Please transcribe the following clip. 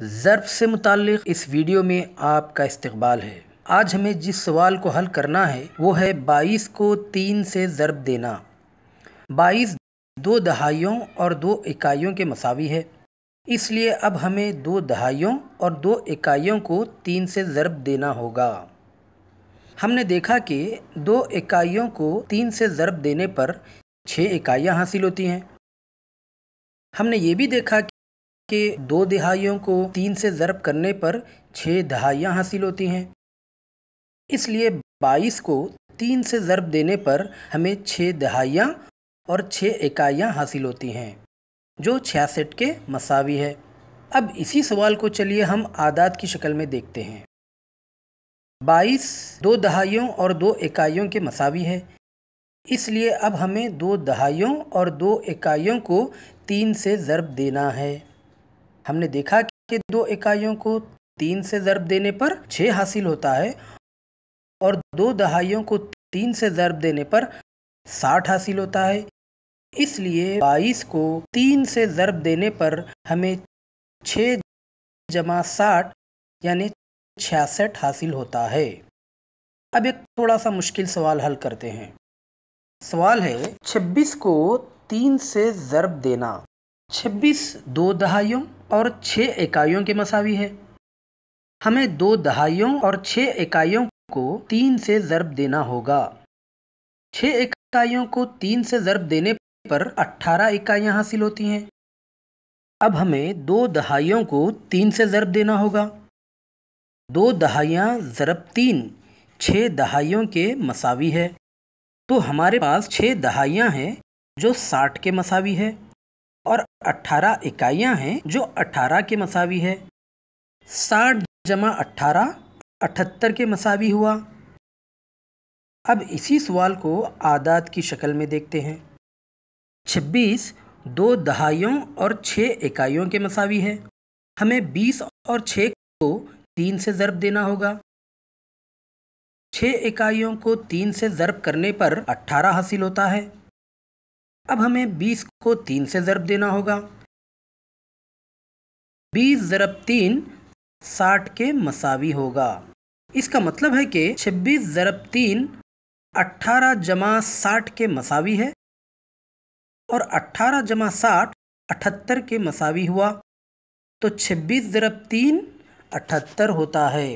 ज़र्ब से मुताल्लिक़ इस वीडियो में आपका इस्तक़बाल है। आज हमें जिस सवाल को हल करना है वो है 22 को 3 से ज़र्ब देना। 22 2 दहाइयों और 2 इकाइयों के मसावी है, इसलिए अब हमें 2 दहाइयों और 2 इकाइयों को 3 से ज़र्ब देना होगा। हमने देखा कि 2 इकाइयों को 3 से ज़र्ब देने पर 6 इकाइयाँ हासिल होती हैं। हमने ये भी देखा कि 2 दहाइयों को 3 से ज़र्ब करने पर 6 दहाइयाँ हासिल होती हैं। इसलिए 22 को 3 से ज़र्ब देने पर हमें 6 दहाइयाँ और 6 इकाइयाँ हासिल होती हैं, जो 66 के मसावी है। अब इसी सवाल को चलिए हम आदाद की शक्ल में देखते हैं। 22 2 दहाइयों और 2 इकाइयों के मसावी है, इसलिए अब हमें 2 दहाइयों और 2 इकाइयों को 3 से ज़र्ब देना है। हमने देखा कि 2 इकाइयों को 3 से ज़र्ब देने पर 6 हासिल होता है और 2 दहाइयों को 3 से ज़र्ब देने पर 60 हासिल होता है। इसलिए 22 को 3 से ज़र्ब देने पर हमें 6 जमा 60 यानी 66 हासिल होता है। अब एक थोड़ा सा मुश्किल सवाल हल करते हैं। सवाल है 26 को 3 से ज़र्ब देना। 26 2 दहाइयों और 6 इकाइयों के मसावी है। हमें 2 दहाइयों और 6 इकाइयों को 3 से ज़र्ब देना होगा। 6 इकाइयों को 3 से ज़र्ब देने पर 18 इकाइयाँ हासिल होती हैं। अब हमें 2 दहाइयों को 3 से ज़र्ब देना होगा। 2 दहाइयाँ ज़रब 3 6 दहाइयों के मसावी है। तो हमारे पास 6 दहाइयाँ हैं जो 60 के मसावी है और 18 इकाइयाँ हैं जो 18 के मसावी है। 60 जमा 18 78 के मसावी हुआ। अब इसी सवाल को आदाद की शक्ल में देखते हैं। 26 2 दहाइयों और 6 इकाइयों के मसावी है। हमें 20 और 6 को 3 से ज़र्ब देना होगा। 6 इकाइयों को 3 से ज़र्ब करने पर 18 हासिल होता है। अब हमें 20 को 3 से ज़र्ब देना होगा। 20 ज़रब 3 60 के मसावी होगा। इसका मतलब है कि 26 ज़रब 3 18 जमा 60 के मसावी है और 18 जमा 60 78 के मसावी हुआ। तो 26 ज़रब 3 78 होता है।